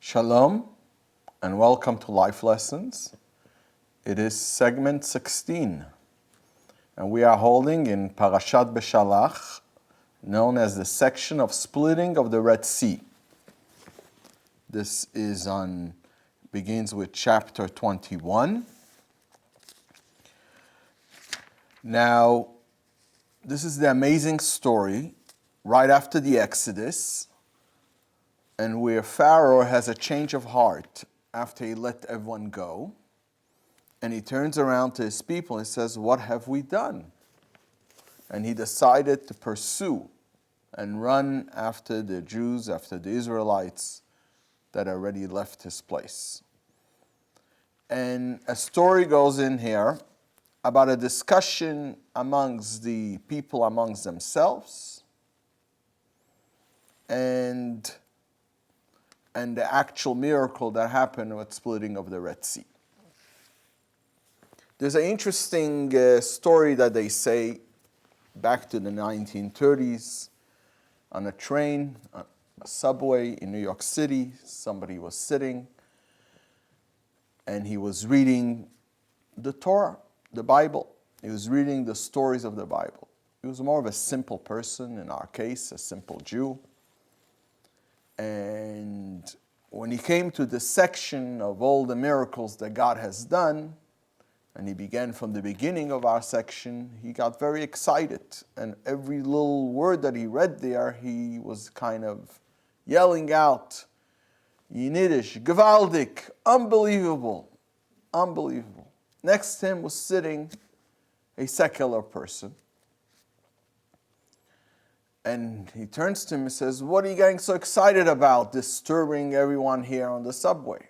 Shalom and welcome to Life Lessons. It is segment 16 and we are holding in Parshat BESHALACH, known as the section of splitting of the Red Sea. This begins with chapter 21. Now, this is the amazing story right after the Exodus, and where Pharaoh has a change of heart after he let everyone go. And he turns around to his people and says, "What have we done?" And he decided to pursue and run after the Jews, after the Israelites that already left his place. And a story goes in here about a discussion amongst the people amongst themselves and the actual miracle that happened with splitting of the Red Sea. There's an interesting story that they say back to the 1930s on a train, a subway in New York City. Somebody was sitting and he was reading the Torah, the Bible. He was reading the stories of the Bible. He was more of a simple person, in our case, a simple Jew. And when he came to the section of all the miracles that God has done, and he began from the beginning of our section, he got very excited. And every little word that he read there, he was kind of yelling out in Yiddish, gewaldig, unbelievable, unbelievable. Next to him was sitting a secular person. And he turns to him and says, "What are you getting so excited about, disturbing everyone here on the subway?"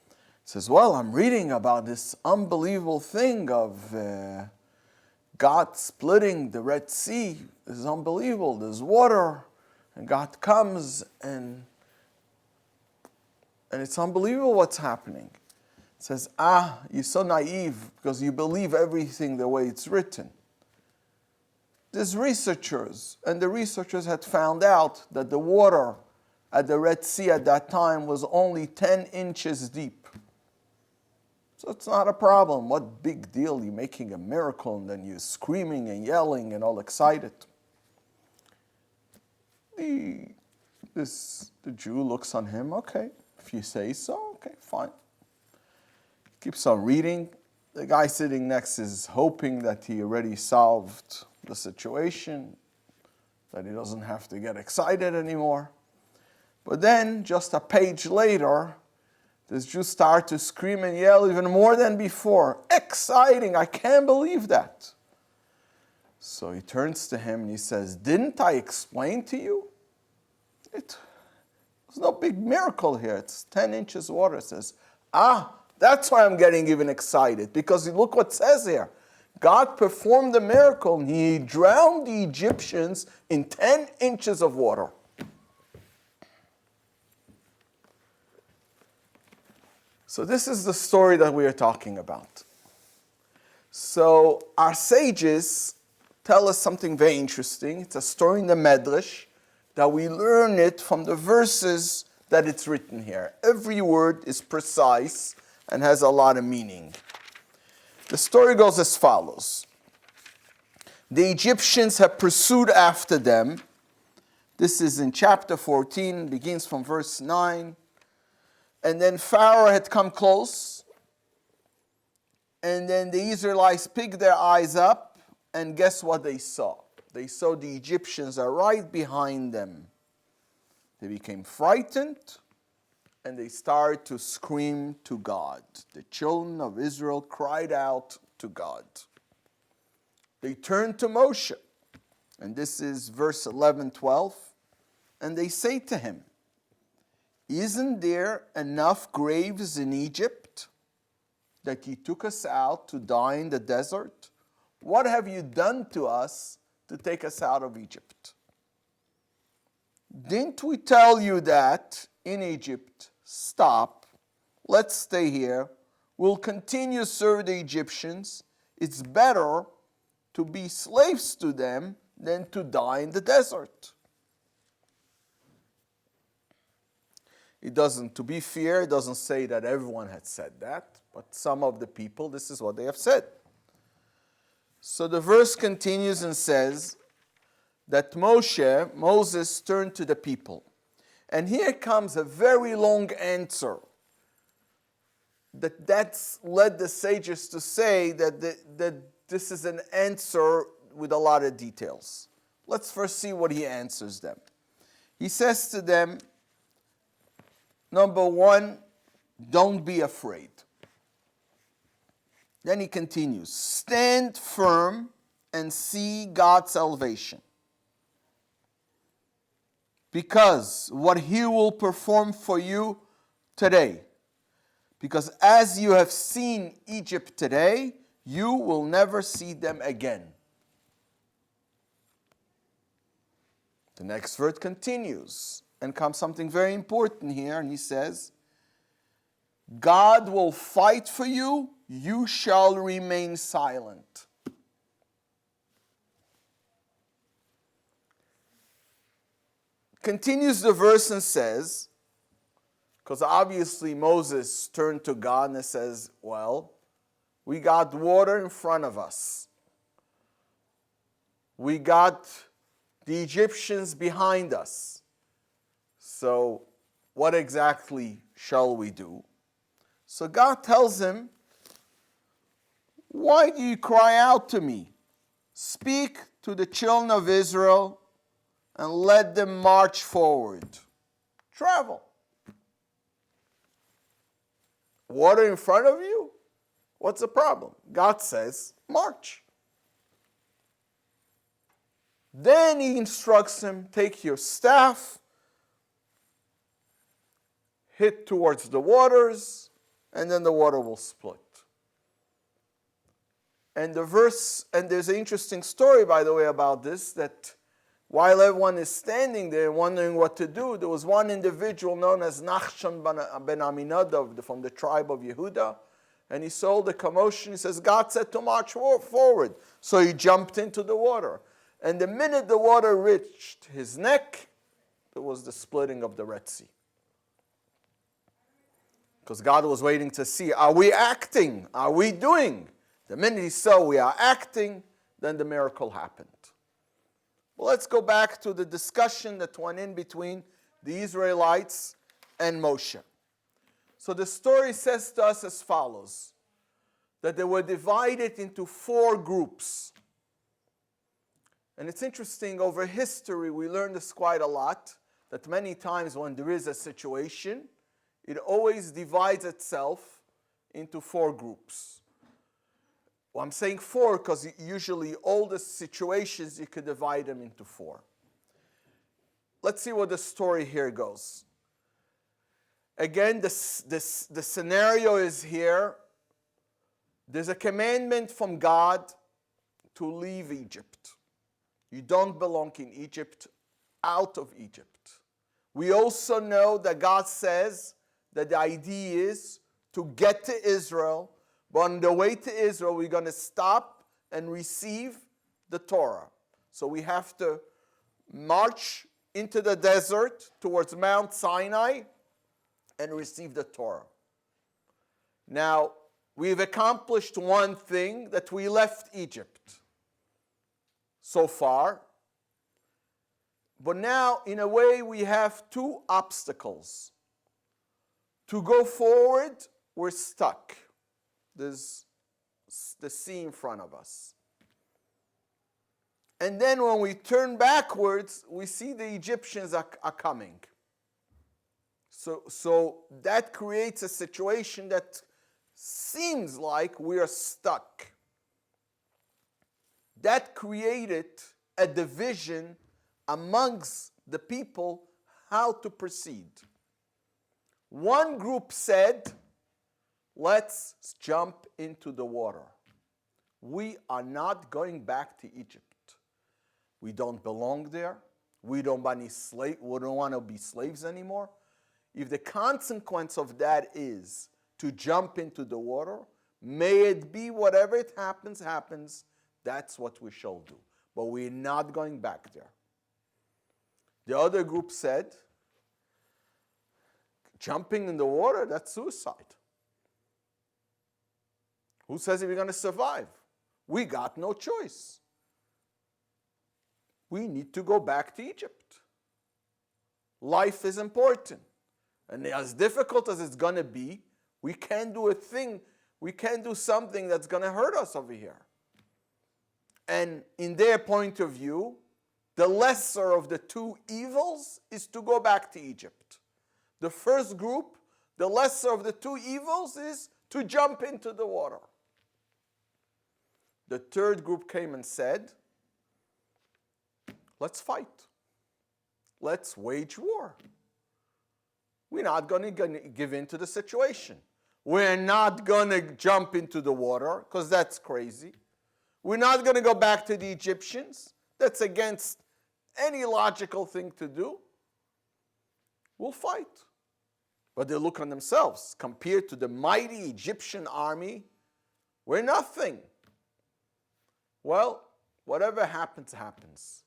He says, "Well, I'm reading about this unbelievable thing of God splitting the Red Sea. This is unbelievable. There's water, and God comes, and it's unbelievable what's happening." He says, "You're so naive because you believe everything the way it's written. There's researchers, and the researchers had found out that the water at the Red Sea at that time was only 10 inches deep. So it's not a problem. What big deal? You're making a miracle, and then you're screaming and yelling and all excited." The Jew looks on him, "Okay, if you say so, okay, fine." Keeps on reading. The guy sitting next is hoping that he already solved the situation, that he doesn't have to get excited anymore. But then, just a page later, this Jew starts to scream and yell even more than before. "Exciting, I can't believe that." So he turns to him and he says, "Didn't I explain to you? There's no big miracle here. It's 10 inches of water." He says, "That's why I'm getting even excited, because look what it says here. God performed a miracle and he drowned the Egyptians in 10 inches of water." So this is the story that we are talking about. So our sages tell us something very interesting. It's a story in the Medrash that we learn it from the verses that it's written here. Every word is precise and has a lot of meaning. The story goes as follows. The Egyptians have pursued after them. This is in chapter 14, begins from verse 9. And then Pharaoh had come close. And then the Israelites picked their eyes up, and guess what they saw? They saw the Egyptians are right behind them. They became frightened, and they started to scream to God. The children of Israel cried out to God. They turned to Moshe, and this is verse 11, 12, and they say to him, "Isn't there enough graves in Egypt that you took us out to die in the desert? What have you done to us to take us out of Egypt? Didn't we tell you that in Egypt, stop, let's stay here, we'll continue to serve the Egyptians. It's better to be slaves to them than to die in the desert." It doesn't, to be fair, it doesn't say that everyone had said that, but some of the people, this is what they have said. So the verse continues and says that Moses turned to the people. And here comes a very long answer. That's led the sages to say that this is an answer with a lot of details. Let's first see what he answers them. He says to them, number one, don't be afraid. Then he continues, stand firm and see God's salvation. Because what he will perform for you today. Because as you have seen Egypt today, you will never see them again. The next verse continues, and comes something very important here, and he says, God will fight for you, you shall remain silent. Continues the verse and says, because obviously Moses turned to God and says, well, we got water in front of us. We got the Egyptians behind us. So what exactly shall we do? So God tells him, why do you cry out to me? Speak to the children of Israel and let them march forward. Travel. Water in front of you? What's the problem? God says, march. Then he instructs him, take your staff, hit towards the waters, and then the water will split. And there's an interesting story, by the way, about this, that while everyone is standing there wondering what to do, there was one individual known as Nachshon ben Aminadab from the tribe of Yehuda, and he saw the commotion. He says, God said to march forward. So he jumped into the water. And the minute the water reached his neck, there was the splitting of the Red Sea. Because God was waiting to see, are we acting? Are we doing? The minute he saw we are acting, then the miracle happened. Well, let's go back to the discussion that went in between the Israelites and Moshe. So the story says to us as follows, that they were divided into 4 groups. And it's interesting, over history we learned this quite a lot, that many times when there is a situation, it always divides itself into 4 groups. Well, I'm saying 4 because usually all the situations you could divide them into 4. Let's see what the story here goes. Again, the scenario is here. There's a commandment from God to leave Egypt. You don't belong in Egypt, out of Egypt. We also know that God says that the idea is to get to Israel, but on the way to Israel, we're going to stop and receive the Torah. So we have to march into the desert towards Mount Sinai and receive the Torah. Now, we've accomplished one thing, that we left Egypt so far. But now, in a way, we have 2 obstacles. To go forward, we're stuck. There's the sea in front of us. And then when we turn backwards, we see the Egyptians are coming. So that creates a situation that seems like we are stuck. That created a division amongst the people how to proceed. One group said, let's jump into the water. We are not going back to Egypt. We don't belong there. We don't want to be slaves anymore. If the consequence of that is to jump into the water, may it be whatever it happens, that's what we shall do. But we're not going back there. The other group said, Jumping in the water, that's suicide. Who says we're going to survive? We got no choice. We need to go back to Egypt. Life is important. And as difficult as it's going to be, we can't do a thing, we can't do something that's going to hurt us over here. And in their point of view, the lesser of the two evils is to go back to Egypt. The first group, the lesser of the two evils is to jump into the water. The third group came and said, let's fight. Let's wage war. We're not going to give in to the situation. We're not going to jump into the water because that's crazy. We're not going to go back to the Egyptians. That's against any logical thing to do. We'll fight. But they look on themselves. Compared to the mighty Egyptian army, we're nothing. Well, whatever happens, happens.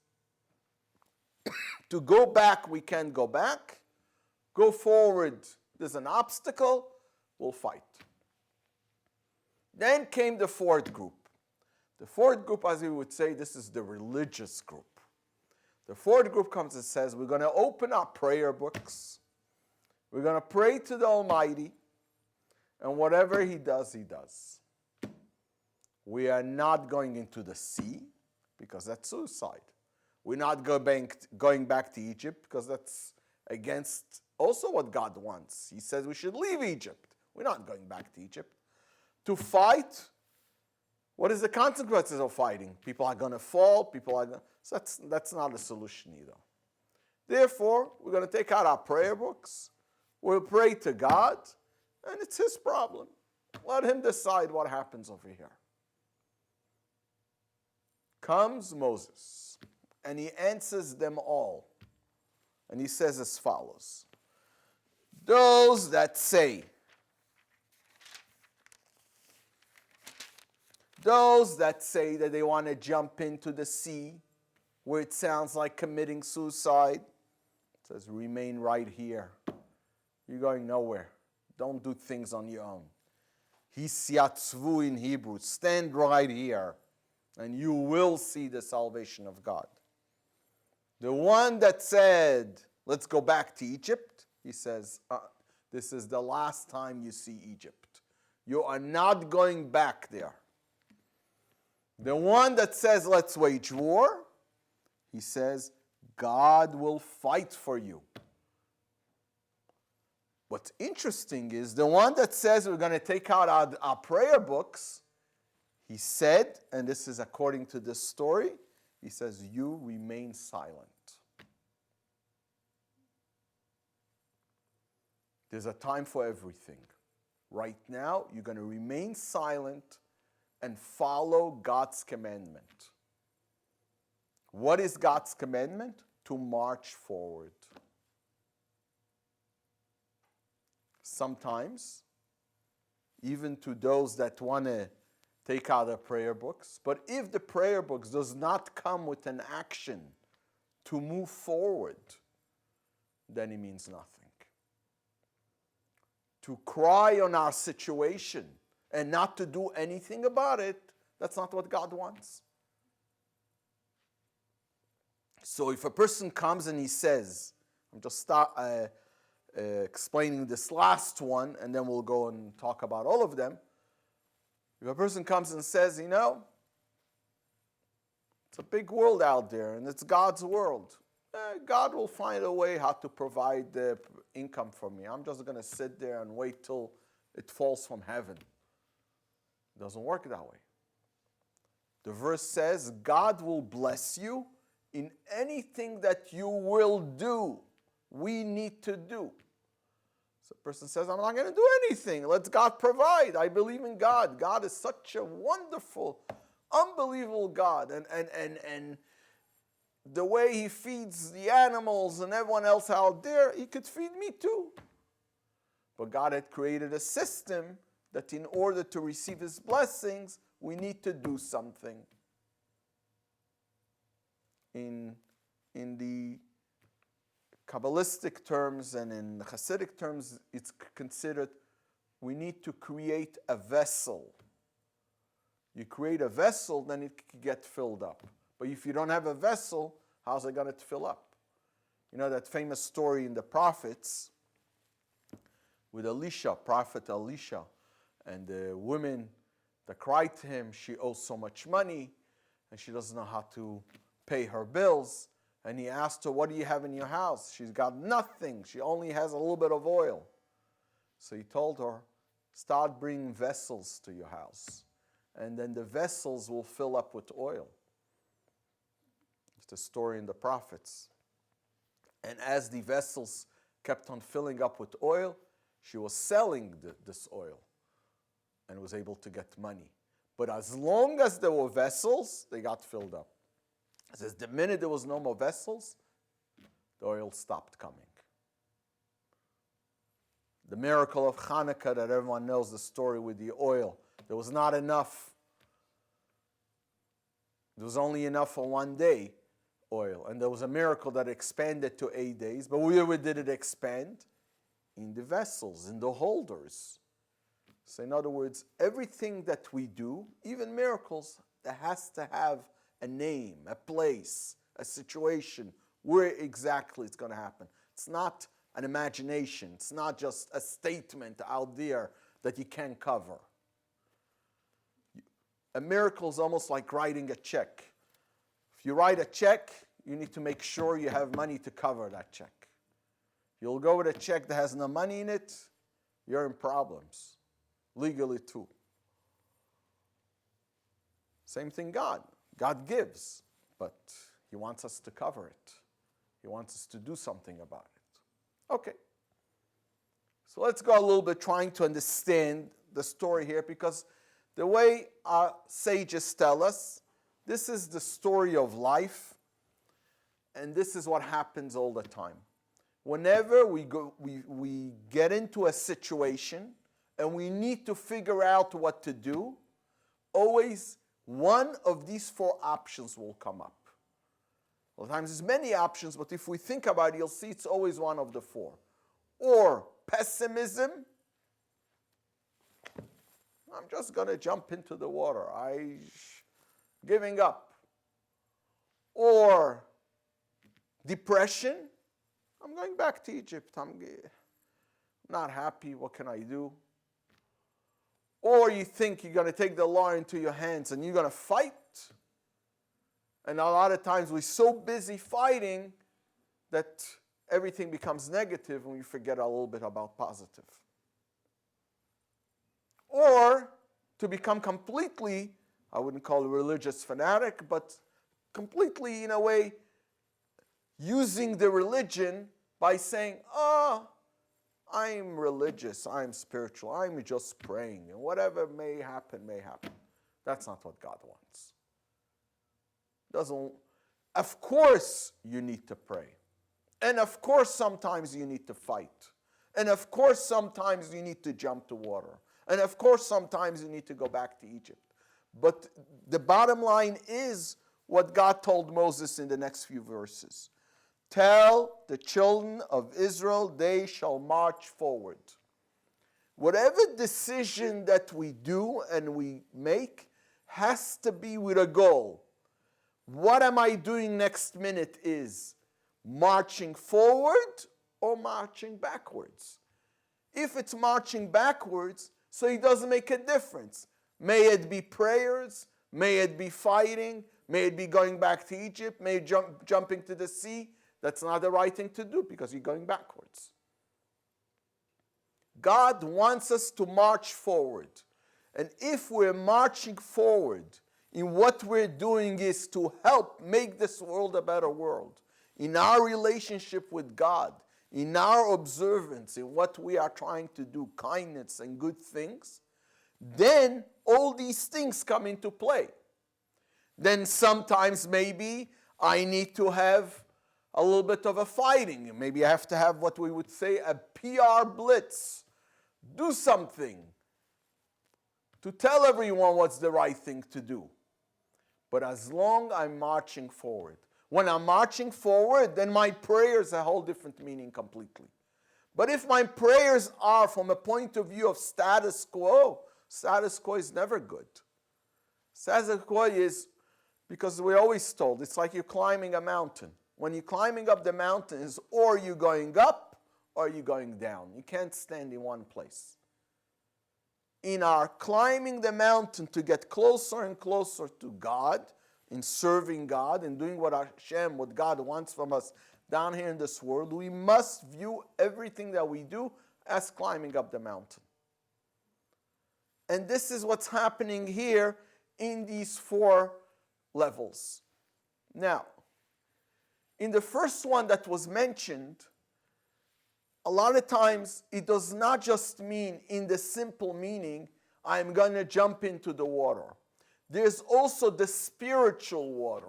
To go back, we can't go back. Go forward, there's an obstacle, we'll fight. Then came the fourth group. The fourth group, as we would say, this is the religious group. The fourth group comes and says, we're going to open our prayer books. We're going to pray to the Almighty. And whatever He does, He does. We are not going into the sea, because that's suicide. We're not going back to Egypt, because that's against also what God wants. He says we should leave Egypt. We're not going back to Egypt. To fight, what is the consequences of fighting? People are going to fall. So that's not a solution either. Therefore, we're going to take out our prayer books. We'll pray to God, and it's His problem. Let Him decide what happens over here. Comes Moses, and he answers them all. And he says as follows. Those that say that they want to jump into the sea, where it sounds like committing suicide, it says, remain right here. You're going nowhere. Don't do things on your own. Hisyatzvu in Hebrew. Stand right here, and you will see the salvation of God. The one that said, let's go back to Egypt, he says, this is the last time you see Egypt. You are not going back there. The one that says, let's wage war, he says, God will fight for you. What's interesting is the one that says we're going to take out our prayer books, he said, and this is according to this story, he says, you remain silent. There's a time for everything. Right now, you're going to remain silent and follow God's commandment. What is God's commandment? To march forward. Sometimes, even to those that want to take out their prayer books, but if the prayer books does not come with an action to move forward, then it means nothing. To cry on our situation and not to do anything about it, that's not what God wants. So if a person comes and he says, I'm just explaining this last one, and then we'll go and talk about all of them. If a person comes and says, it's a big world out there, and it's God's world. God will find a way how to provide the income for me. I'm just going to sit there and wait till it falls from heaven. It doesn't work that way. The verse says, God will bless you in anything that you will do. We need to do. So the person says, I'm not going to do anything. Let God provide. I believe in God. God is such a wonderful, unbelievable God. And the way He feeds the animals and everyone else out there, He could feed me too. But God had created a system that in order to receive His blessings, we need to do something. In the Kabbalistic terms and in Hasidic terms, it's considered we need to create a vessel. You create a vessel, then it can get filled up. But if you don't have a vessel, how's it going to fill up? You know that famous story in the prophets with Elisha, prophet Elisha, and the woman that cried to him, she owes so much money, and she doesn't know how to pay her bills. And he asked her, what do you have in your house? She's got nothing. She only has a little bit of oil. So he told her, start bringing vessels to your house. And then the vessels will fill up with oil. It's the story in the prophets. And as the vessels kept on filling up with oil, she was selling this oil and was able to get money. But as long as there were vessels, they got filled up. It says the minute there was no more vessels, the oil stopped coming. The miracle of Hanukkah that everyone knows, the story with the oil. There was not enough. There was only enough for one day oil. And there was a miracle that expanded to 8 days. But where did it expand? In the vessels, in the holders. So in other words, everything that we do, even miracles, that has to have a name, a place, a situation, where exactly it's going to happen. It's not an imagination. It's not just a statement out there that you can't cover. A miracle is almost like writing a check. If you write a check, you need to make sure you have money to cover that check. You'll go with a check that has no money in it, you're in problems. Legally too. Same thing God. God gives, but He wants us to cover it. He wants us to do something about it. Okay. So let's go a little bit trying to understand the story here, because the way our sages tell us, this is the story of life, and this is what happens all the time. Whenever we get into a situation and we need to figure out what to do, always one of these 4 options will come up. A lot of times there's many options, but if we think about it, you'll see it's always one of the 4. Or pessimism. I'm just going to jump into the water. Giving up. Or depression. I'm going back to Egypt. I'm not happy. What can I do? Or you think you're going to take the law into your hands and you're going to fight. And a lot of times we're so busy fighting that everything becomes negative and we forget a little bit about positive. Or to become completely, I wouldn't call it a religious fanatic, but completely in a way using the religion by saying, I'm religious, I'm spiritual, I'm just praying, and whatever may happen, may happen. That's not what God wants. Of course you need to pray. And of course sometimes you need to fight. And of course sometimes you need to jump to water. And of course sometimes you need to go back to Egypt. But the bottom line is what God told Moses in the next few verses. Tell the children of Israel they shall march forward. Whatever decision that we do and we make has to be with a goal. What am I doing next minute is marching forward or marching backwards. If it's marching backwards, so it doesn't make a difference. May it be prayers, may it be fighting, may it be going back to Egypt, may it jumping to the sea. That's not the right thing to do because you're going backwards. God wants us to march forward. And if we're marching forward in what we're doing is to help make this world a better world, in our relationship with God, in our observance, in what we are trying to do, kindness and good things, then all these things come into play. Then sometimes maybe I need to have a little bit of a fighting. Maybe I have to have what we would say a PR blitz. Do something to tell everyone what's the right thing to do. But as long as I'm marching forward, When I'm marching forward, then my prayers have a whole different meaning completely. But if my prayers are from a point of view of status quo is never good. Status quo is, because we're always told, it's like you're climbing a mountain. When you're climbing up the mountain, it's or you're going up or you're going down. You can't stand in one place. In our climbing the mountain to get closer and closer to God, in serving God and doing what God wants from us down here in this world, we must view everything that we do as climbing up the mountain. And this is what's happening here in these 4 levels. Now, in the first one that was mentioned, a lot of times it does not just mean in the simple meaning, I'm going to jump into the water. There's also the spiritual water.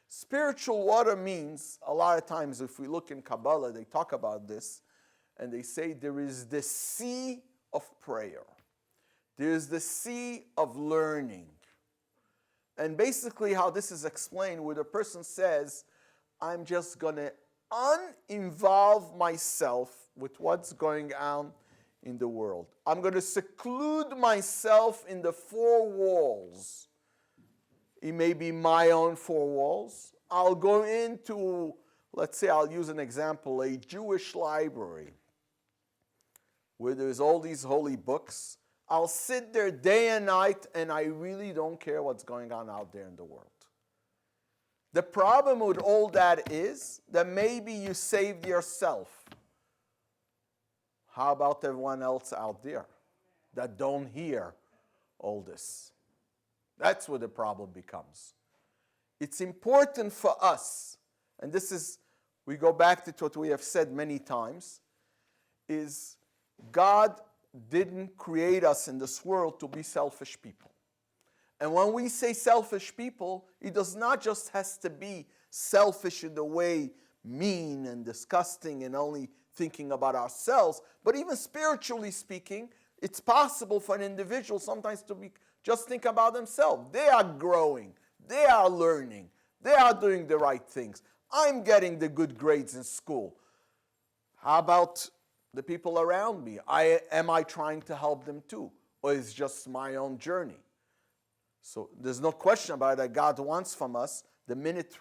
Spiritual water means, a lot of times if we look in Kabbalah, they talk about this, and they say there is the sea of prayer. There is the sea of learning. And basically how this is explained, where the person says, I'm just going to uninvolve myself with what's going on in the world. I'm going to seclude myself in the 4 walls. It may be my own 4 walls. I'll go into, let's say I'll use an example, a Jewish library where there's all these holy books. I'll sit there day and night and I really don't care what's going on out there in the world. The problem with all that is that maybe you saved yourself. How about everyone else out there that don't hear all this? That's where the problem becomes. It's important for us, and this is, we go back to what we have said many times, is God didn't create us in this world to be selfish people. And when we say selfish people, it does not just has to be selfish in the way mean and disgusting and only thinking about ourselves, but even spiritually speaking, it's possible for an individual sometimes to be just think about themselves. They are growing, they are learning, they are doing the right things. I'm getting the good grades in school. How about the people around me? Am I trying to help them too? Or is it just my own journey? So there's no question about it that God wants from us, the minute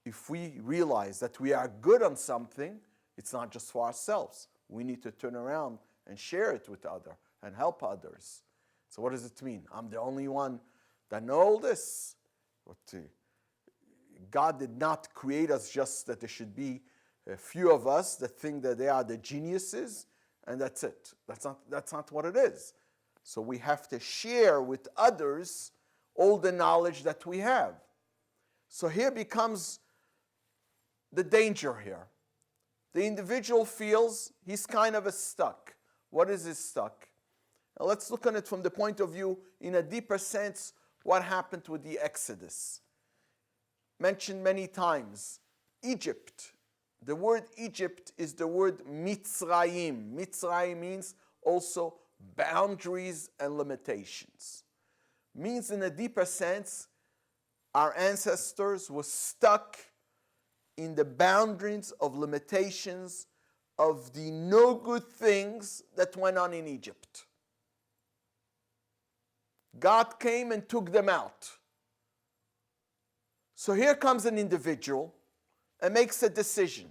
if we realize that we are good on something, it's not just for ourselves. We need to turn around and share it with others and help others. So what does it mean? I'm the only one that knows this. God did not create us just that there should be a few of us that think that they are the geniuses and that's it. That's not what it is. So we have to share with others all the knowledge that we have. So here becomes the danger here. The individual feels he's kind of stuck. What is his stuck? Now let's look at it from the point of view, in a deeper sense, what happened with the Exodus. Mentioned many times, Egypt. The word Egypt is the word Mitzrayim. Mitzrayim means also boundaries and limitations. Means in a deeper sense, our ancestors were stuck in the boundaries of limitations of the no good things that went on in Egypt. God came and took them out. So here comes an individual and makes a decision.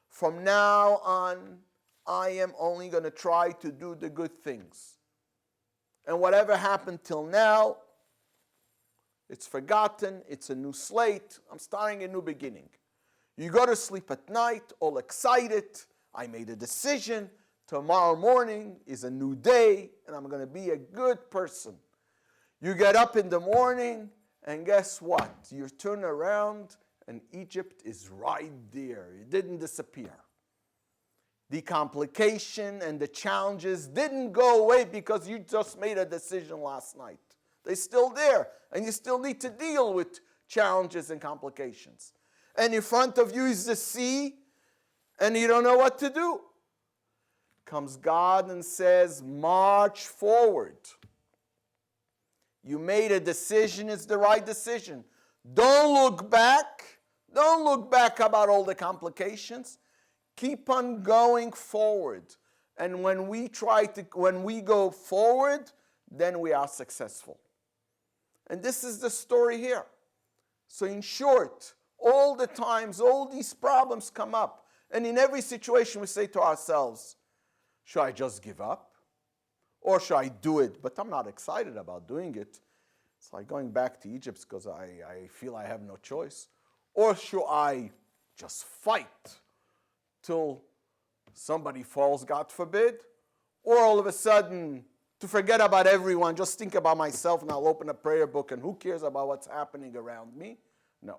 From now on, I am only going to try to do the good things. And whatever happened till now, it's forgotten, it's a new slate, I'm starting a new beginning. You go to sleep at night, all excited, I made a decision, tomorrow morning is a new day, and I'm going to be a good person. You get up in the morning, and guess what? You turn around, and Egypt is right there. It didn't disappear. The complication and the challenges didn't go away because you just made a decision last night. They're still there, and you still need to deal with challenges and complications. And in front of you is the sea, and you don't know what to do. Comes God and says, march forward. You made a decision, it's the right decision. Don't look back, Don't look back about all the complications. Keep on going forward. And when we go forward, then we are successful. And this is the story here. So in short, all the times, all these problems come up. And in every situation we say to ourselves, should I just give up? Or should I do it? But I'm not excited about doing it. It's like going back to Egypt because I feel I have no choice. Or should I just fight till somebody falls, God forbid? Or all of a sudden, to forget about everyone, just think about myself and I'll open a prayer book and who cares about what's happening around me? No.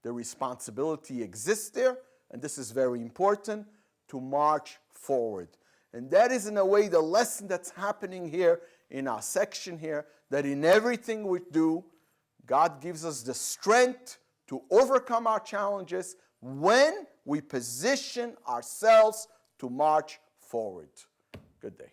The responsibility exists there, and this is very important, to march forward. And that is, in a way, the lesson that's happening here in our section here, that in everything we do, God gives us the strength to overcome our challenges when we position ourselves to march forward. Good day.